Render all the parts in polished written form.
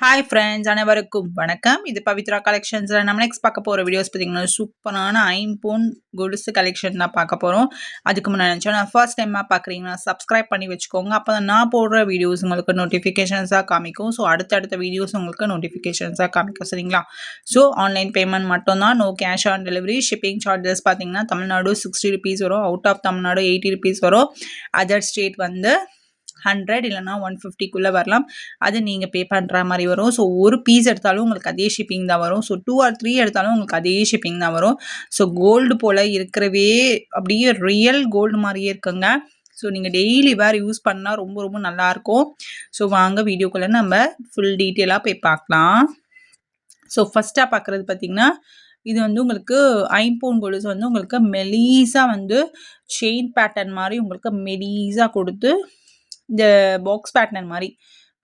Hi friends, அனைவருக்கும் வணக்கம். இது பவித்ரா கலெக்ஷன்ஸில் நம்ம நெக்ஸ்ட் பார்க்க போகிற வீடியோஸ் பார்த்தீங்கன்னா சூப்பரான ஐம்பொன் கொலுசு கலெக்ஷன் தான் பார்க்க போகிறோம். அதுக்கு முன்னாடி நான் ஃபர்ஸ்ட் டைமாக பார்க்குறீங்கன்னா சப்ஸ்கிரைப் பண்ணி வச்சுக்கோங்க. அப்போ தான் நான் போடுற வீடியோஸ் உங்களுக்கு நோட்டிஃபிகேஷன்ஸாக காமிக்கும். ஸோ அடுத்தடுத்த வீடியோஸ் உங்களுக்கு நோட்டிஃபிகேஷன்ஸாக காமிக்கும், சரிங்களா? ஸோ ஆன்லைன் பேமெண்ட் மட்டும்தான், no cash on delivery. Shipping charges பார்த்தீங்கன்னா தமிழ்நாடு 60 ருபீஸ் வரும், அவுட் ஆஃப் தமிழ்நாடு 80 ருபீஸ் வரும், அதர் ஸ்டேட் வந்து 100 இல்லைனா 150க்குள்ளே வரலாம். அது நீங்கள் பே பண்ணுற மாதிரி வரும். ஸோ ஒரு பீஸ் எடுத்தாலும் உங்களுக்கு அதே ஷிப்பிங் தான் வரும். ஸோ 2 or 3 எடுத்தாலும் உங்களுக்கு அதே ஷிப்பிங் தான் வரும். ஸோ கோல்டு போல் இருக்கிறவே அப்படியே ரியல் கோல்டு மாதிரியே இருக்குங்க. ஸோ நீங்கள் டெய்லி வேர் யூஸ் பண்ணால் ரொம்ப ரொம்ப நல்லாயிருக்கும். ஸோ வாங்க வீடியோக்குள்ளே நம்ம ஃபுல் டீட்டெயிலாக போய் பார்க்கலாம். ஸோ ஃபஸ்ட்டாக பார்க்குறது பார்த்திங்கன்னா, இது வந்து உங்களுக்கு ஐம்பொன் கொலுசு வந்து உங்களுக்கு மெலீஸாக வந்து செயின் பேட்டர்ன் மாதிரி உங்களுக்கு மெலீஸாக கொடுத்து இந்த பாக்ஸ் பேட்டர்ன் மாதிரி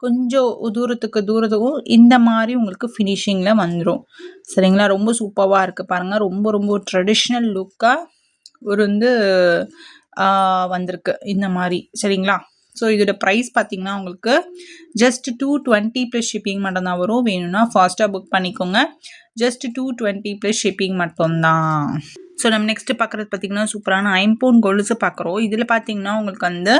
கொஞ்சம் தூரத்துக்கும் இந்த மாதிரி உங்களுக்கு ஃபினிஷிங்கில் வந்துடும், சரிங்களா? ரொம்ப சூப்பராக இருக்குது பாருங்கள். ரொம்ப ரொம்ப ட்ரெடிஷ்னல் லுக்காக ஒரு வந்து வந்திருக்கு இந்த மாதிரி, சரிங்களா? ஸோ இதோட ப்ரைஸ் பார்த்தீங்கன்னா உங்களுக்கு ஜஸ்ட் 220 ப்ளஸ் ஷிப்பிங் மட்டும்தான் வரும். வேணும்னா ஃபாஸ்ட்டாக புக் பண்ணிக்கோங்க. ஜஸ்ட் 220 ப்ளஸ் ஷிப்பிங் மட்டும்தான். ஸோ நம்ம நெக்ஸ்ட்டு பார்க்குறது பார்த்திங்கன்னா சூப்பரான ஐம்பொன் கொலுசு பார்க்குறோம். இதில் பார்த்தீங்கன்னா உங்களுக்கு வந்து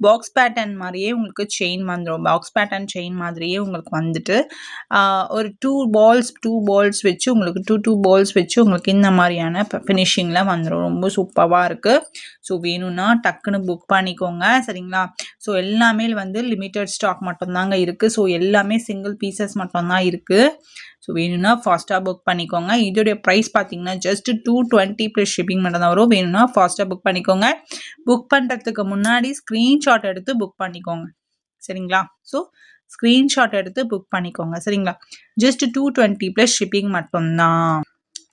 பாக்ஸ் பேட்டர்ன் மாதிரியே உங்களுக்கு செயின் வந்துடும். பாக்ஸ் பேட்டர்ன் செயின் மாதிரியே உங்களுக்கு வந்துட்டு ஒரு 2 பால்ஸ் வச்சு உங்களுக்கு 2 பால்ஸ் வச்சு உங்களுக்கு இந்த மாதிரியான ஃபினிஷிங்கில் வந்துடும். ரொம்ப சூப்பராக இருக்குது. ஸோ வேணும்னா டக்குன்னு புக் பண்ணிக்கோங்க, சரிங்களா? ஸோ எல்லாமே வந்து லிமிட்டட் ஸ்டாக் மட்டும்தாங்க இருக்குது. ஸோ எல்லாமே சிங்கிள் பீசஸ் மட்டும்தான் இருக்குது. ஸோ வேணும்னா ஃபாஸ்ட்டாக புக் பண்ணிக்கோங்க. இதோடைய ப்ரைஸ் பார்த்தீங்கன்னா ஜஸ்ட் 220 ப்ளஸ் ஷிப்பிங் மட்டும் தான் வரும். வேணும்னா ஃபாஸ்ட்டாக புக் பண்ணிக்கோங்க. புக் பண்ணுறதுக்கு முன்னாடி ஸ்க்ரீன்ஷாட் எடுத்து புக் பண்ணிக்கோங்க, சரிங்களா? ஸோ ஸ்க்ரீன்ஷாட் எடுத்து புக் பண்ணிக்கோங்க, சரிங்களா? ஜஸ்ட் 220 ப்ளஸ் ஷிப்பிங் மட்டும்தான்.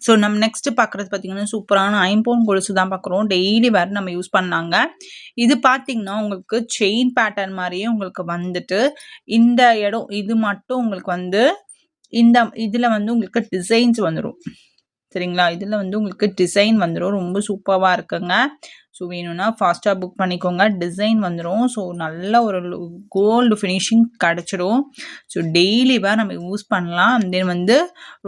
ஸோ நம்ம நெக்ஸ்ட் பார்க்குறது பார்த்தீங்கன்னா சூப்பரான ஐம்பொன் கொலுசு தான் பார்க்குறோம். டெய்லி வேறு நம்ம யூஸ் பண்ணாங்க. இது பார்த்தீங்கன்னா உங்களுக்கு செயின் பேட்டர்ன் மாதிரியே உங்களுக்கு வந்துட்டு இந்த இடம் இது மட்டும் உங்களுக்கு வந்து இதில் வந்து உங்களுக்கு டிசைன்ஸ் வந்துடும், சரிங்களா? இதில் வந்து உங்களுக்கு டிசைன் வந்துடும். ரொம்ப சூப்பராக இருக்குங்க. ஸோ வேணும்னா ஃபாஸ்ட்டாக புக் பண்ணிக்கோங்க. டிசைன் வந்துடும். ஸோ நல்ல ஒரு கோல்டு ஃபினிஷிங் கிடச்சிடும். ஸோ டெய்லிவாக நம்ம யூஸ் பண்ணலாம். தென் வந்து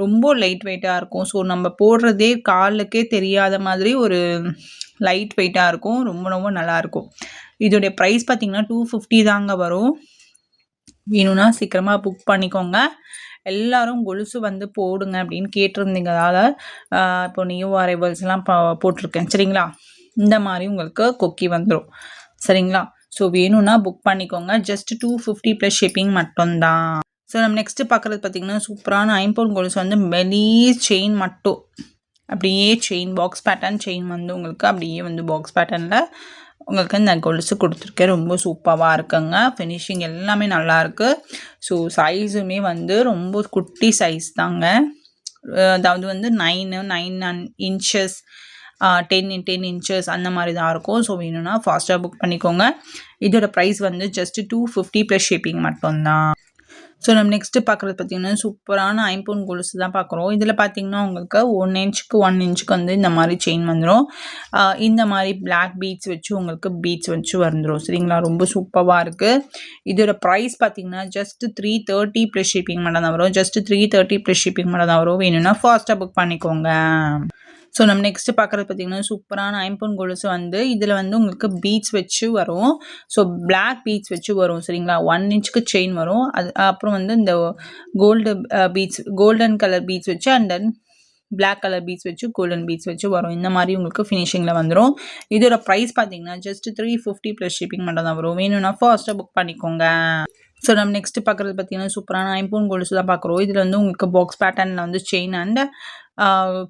ரொம்ப லைட் வெயிட்டாக இருக்கும். ஸோ நம்ம போடுறதே காலுக்கே தெரியாத மாதிரி ஒரு லைட் வெயிட்டாக இருக்கும். ரொம்ப ரொம்ப நல்லாயிருக்கும். இதோடைய ப்ரைஸ் பார்த்திங்கன்னா 250 தாங்க வரும். வேணும்னா சீக்கிரமாக புக் பண்ணிக்கோங்க. எல்லாரும் கொலுசு வந்து போடுங்க அப்படின்னு கேட்டிருந்தீங்கனால இப்போ நியூ அரைவல்ஸ்லாம் போட்டிருக்கேன், சரிங்களா? இந்த மாதிரி உங்களுக்கு கொக்கி வந்துடும், சரிங்களா? ஸோ வேணும்னா புக் பண்ணிக்கோங்க. ஜஸ்ட் 250 ப்ளஸ் ஷிப்பிங் மட்டும்தான். ஸோ நம்ம நெக்ஸ்ட்டு பார்க்குறது பார்த்திங்கன்னா சூப்பரான ஐம்பொன் கொலுசு வந்து மெலீஸ் செயின் மட்டும் அப்படியே செயின் பாக்ஸ் பேட்டர்ன் செயின் வந்து உங்களுக்கு அப்படியே வந்து பாக்ஸ் பேட்டர்னில் உங்களுக்கு இந்த கொலுசு கொடுத்துருக்கேன். ரொம்ப சூப்பராக இருக்குங்க. ஃபினிஷிங் எல்லாமே நல்லாயிருக்கு. ஸோ சைஸுமே வந்து ரொம்ப குட்டி சைஸ் தாங்க. அதாவது வந்து 9 இன்ச்சஸ் 10 இன்ச்சஸ் அந்த மாதிரி தான் இருக்கும். ஸோ வேணும்னா ஃபாஸ்ட்டாக புக் பண்ணிக்கோங்க. இதோட ப்ரைஸ் வந்து ஜஸ்ட் 250 ப்ளஸ் ஷிப்பிங் மட்டும்தான். ஸோ நம்ம நெக்ஸ்ட்டு பார்க்குறது பார்த்திங்கன்னா சூப்பரான ஐம்பொன் கொலுசு தான் பார்க்குறோம். இதில் பார்த்திங்கன்னா உங்களுக்கு 1 இன்ச்சுக்கு வந்து இந்த மாதிரி செயின் வந்துடும். இந்த மாதிரி பிளாக் பீட்ஸ் வச்சு உங்களுக்கு பீட்ஸ் வச்சு வந்துடும், சரிங்களா? ரொம்ப சூப்பராக இருக்குது. இதோட ப்ரைஸ் பார்த்திங்கன்னா ஜஸ்ட் 330 ப்ளஸ் ஷிப்பிங் மட்டும் தான் வரும். ஜஸ்ட் 330 ப்ளஸ் ஷிப்பிங் மட்டும் தான் வரும். வேணும்னா ஃபாஸ்ட்டாக புக் பண்ணிக்கோங்க. ஸோ நம்ம நெக்ஸ்ட்டு பார்க்குறது பார்த்திங்கன்னா சூப்பரான ஐம்பொன் கொலுசு வந்து இதில் வந்து உங்களுக்கு பீட்ஸ் வச்சு வரும். ஸோ பிளாக் பீட்ஸ் வச்சு வரும், சரிங்களா? 1 இன்ச்சுக்கு செயின் வரும். அது அப்புறம் வந்து இந்த கோல்டன் கலர் பீட்ஸ் வச்சு and then black colour beads வச்சு கோல்டன் பீட்ஸ் வச்சு வரும். இந்த மாதிரி உங்களுக்கு ஃபினிஷிங்கில் வந்துடும். இதோட ப்ரைஸ் பார்த்தீங்கன்னா ஜஸ்ட் 350 ப்ளஸ் ஷிப்பிங் மட்டும் தான் வரும். வேணும்னா ஃபாஸ்ட்டாக புக் பண்ணிக்கோங்க. ஸோ நம்ம நெக்ஸ்ட்டு பார்க்குறது பார்த்தீங்கன்னா சூப்பரான ஐம்பொன் கொலுசு தான் பார்க்குறோம். இதில் வந்து உங்களுக்கு பாக்ஸ் பேட்டர்னில் வந்து செயின் அண்ட்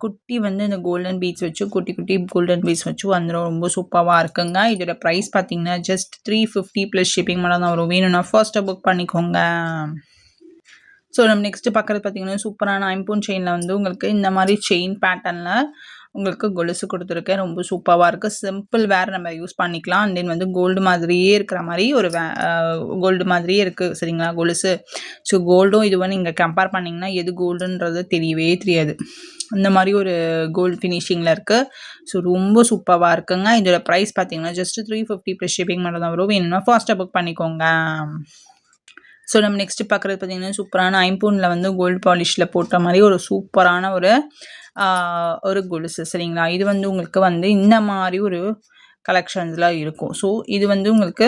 குட்டி வந்து இந்த கோல்டன் பீட்ஸ் வச்சு குட்டி கோல்டன் பீட்ஸ் வச்சு வந்துடும். ரொம்ப சூப்பராக இருக்குங்க. இதோட ப்ரைஸ் பார்த்தீங்கன்னா ஜஸ்ட் 350 ப்ளஸ் ஷிப்பிங் மட்டும் தான் வரும். வேணும்னா ஃபர்ஸ்ட்டாக புக் பண்ணிக்கோங்க. ஸோ நம்ம நெக்ஸ்ட்டு பார்க்குறது பார்த்திங்கன்னா சூப்பரான ஐம்பொன் செயினில் வந்து உங்களுக்கு இந்த மாதிரி செயின் பேட்டர்னில் உங்களுக்கு கொலுசு கொடுத்துருக்கேன். ரொம்ப சூப்பராக இருக்குது. சிம்பிள் வேர் நம்ம யூஸ் பண்ணிக்கலாம். அண்ட் தென் வந்து கோல்டு மாதிரியே இருக்கிற மாதிரி ஒரு கோல்டு மாதிரியே இருக்குது, சரிங்களா? கொலுசு. ஸோ கோல்டும் இதுவும் நீங்கள் கம்பேர் பண்ணிங்கன்னா எது கோல்டுன்றது தெரியவே தெரியாது. அந்த மாதிரி ஒரு கோல்டு ஃபினிஷிங்கில் இருக்குது. ஸோ ரொம்ப சூப்பராக இருக்குங்க. இதோட ப்ரைஸ் பார்த்தீங்கன்னா ஜஸ்ட் 350 ப்ளஸ் ஷிப்பிங் மட்டும் தான் வரும். வேணும்னா ஃபாஸ்ட்டாக புக் பண்ணிக்கோங்க. ஸோ நம்ம நெக்ஸ்ட் பார்க்குறது பார்த்தீங்கன்னா சூப்பரான ஐம்பொன்ல வந்து கோல்டு பாலிஷில் போட்ட மாதிரி ஒரு சூப்பரான ஒரு கொலுசு சரிங்களா. இது வந்து உங்களுக்கு வந்து இந்த மாதிரி ஒரு கலெக்ஷன்ஸ்லாம் இருக்கும். ஸோ இது வந்து உங்களுக்கு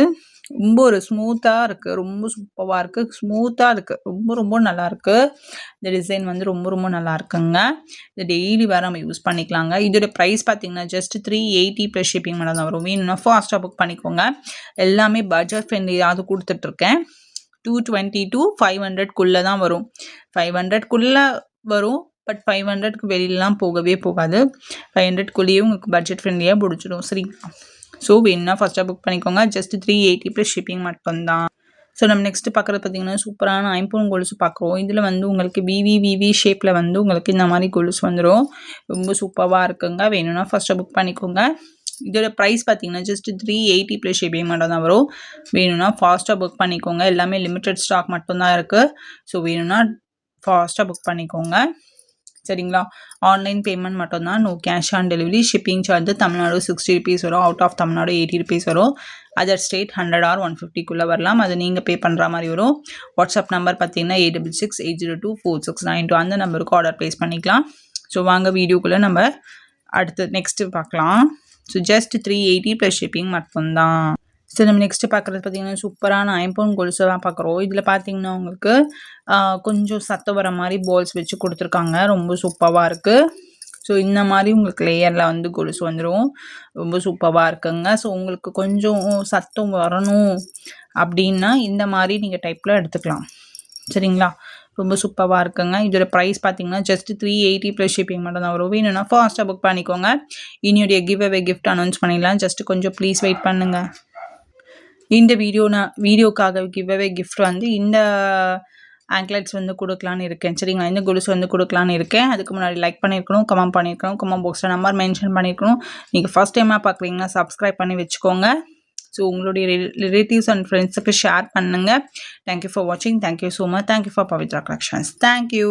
ரொம்ப ஒரு ஸ்மூத்தாக இருக்குது, ரொம்ப சூப்பராக இருக்குது, ஸ்மூத்தாக இருக்குது, ரொம்ப ரொம்ப நல்லாயிருக்கு. இந்த டிசைன் வந்து ரொம்ப ரொம்ப நல்லா இருக்குங்க. இது டெய்லி வேறு நம்ம யூஸ் பண்ணிக்கலாங்க. இதோட ப்ரைஸ் பார்த்தீங்கன்னா ஜஸ்ட் 380 ப்ளஸ் ஷிப்பிங் மட்டும் தான் வரும். வேணும்னா ஃபாஸ்ட்டாக புக் பண்ணிக்கோங்க. எல்லாமே பட்ஜெட் ஃப்ரெண்ட்லியாவது கொடுத்துட்ருக்கேன். 220 to 500க்குள்ளே தான் வரும். 500க்குள்ளே வரும். பட் 500க்கு வெளியிலலாம் போகவே போகாது. 500க்குள்ளேயே உங்களுக்கு பட்ஜெட் ஃப்ரெண்ட்லியாக பிடிச்சிடும் சரிங்களா. ஸோ வேணும்னா ஃபஸ்ட்டாக புக் பண்ணிக்கோங்க. ஜஸ்ட் 380 ப்ளஸ் ஷிப்பிங் மட்டும்தான். ஸோ நம்ம நெக்ஸ்ட்டு பார்க்குறது பார்த்தீங்கன்னா சூப்பரான ஐம்பொன் கொலுசு பார்க்குறோம். இதில் வந்து உங்களுக்கு விவி ஷேப்பில் வந்து உங்களுக்கு இந்த மாதிரி கொலுசு வந்துடும். ரொம்ப சூப்பராக இருக்குங்க. வேணும்னா ஃபஸ்ட்டாக புக் பண்ணிக்கோங்க. இதோட ப்ரைஸ் பார்த்தீங்கன்னா ஜஸ்ட் 380 ப்ளஸ் ஷிப்பிங் மட்டும் தான் வரும். வேணும்னா ஃபாஸ்ட்டாக புக் பண்ணிக்கோங்க. எல்லாமே லிமிட்டட் ஸ்டாக் மட்டும்தான் இருக்குது. ஸோ வேணும்னா ஃபாஸ்ட்டாக புக் பண்ணிக்கோங்க சரிங்களா. ஆன்லைன் பேமெண்ட் மட்டும்தான், no cash on delivery. Shipping charge Tamil Nadu 60 rupees வரும். அவுட் ஆஃப் தமிழ்நாடு 80 ருபீஸ் வரும். அதர் ஸ்டேட் 100 or 150க்குள்ளே வரலாம். அது நீங்கள் பே பண்ணுற மாதிரி வரும். வாட்ஸ்அப் நம்பர் பார்த்தீங்கன்னா 8668024692 அந்த நம்பருக்கு ஆர்டர் ப்ளேஸ் பண்ணிக்கலாம். ஸோ வாங்க வீடியோக்குள்ளே நம்ம அடுத்து நெக்ஸ்ட்டு பார்க்கலாம். ஸோ ஜஸ்ட் 380 ப்ளஸ் ஷிப்பிங் மட்டும்தான். ஸோ நம்ம நெக்ஸ்ட்டு பார்க்குறது பார்த்தீங்கன்னா சூப்பரான ஐம்பொன் கொலுசு தான் பார்க்குறோம். இதில் பார்த்தீங்கன்னா உங்களுக்கு கொஞ்சம் சத்தம் வர மாதிரி பால்ஸ் வச்சு கொடுத்துருக்காங்க. ரொம்ப சூப்பராக இருக்குது. ஸோ இந்த மாதிரி உங்களுக்கு லேயரில் வந்து கொலுசு வந்துடும். ரொம்ப சூப்பராக இருக்குங்க. ஸோ உங்களுக்கு கொஞ்சம் சத்தம் வரணும் அப்படின்னா இந்த மாதிரி நீங்கள் டைப்பில் எடுத்துக்கலாம் சரிங்களா. ரொம்ப சூப்பராக இருக்குங்க. இதோட ப்ரைஸ் பார்த்தீங்கன்னா ஜஸ்ட் 380 ப்ளஸ் ஷிப்பிங் மட்டும் தான் வரும். வேணும்னா ஃபாஸ்ட்டாக புக் பண்ணிக்கோங்க. என்னுடைய கிஃப்ட் அனௌன்ஸ் பண்ணிடலாம். ஜஸ்ட் கொஞ்சம் ப்ளீஸ் வெயிட் பண்ணுங்கள். இந்த வீடியோக்காக கிஃப்ட் வந்து இந்த ஆங்க்லெட்ஸ் வந்து கொடுக்கலான்னு இருக்கேன் சரிங்களா. இந்த கொலுசு வந்து கொடுக்கலான்னு இருக்கேன். அதுக்கு முன்னாடி லைக் பண்ணியிருக்கணும், கமெண்ட் பண்ணியிருக்கணும், கமெண்ட் பாக்ஸில் நம்பர் மென்ஷன் பண்ணியிருக்கணும். நீங்கள் ஃபஸ்ட் டைமாக பார்க்குறீங்கன்னா சப்ஸ்கிரைப் பண்ணி வச்சுக்கோங்க. ஸோ உங்களுடைய ரிலேட்டிவ்ஸ் அண்ட் ஃப்ரெண்ட்ஸுக்கு ஷேர் பண்ணுங்கள். தேங்க்யூ ஃபார் வாட்சிங். Thank you so much. Thank you for Pavithra collections. Thank you.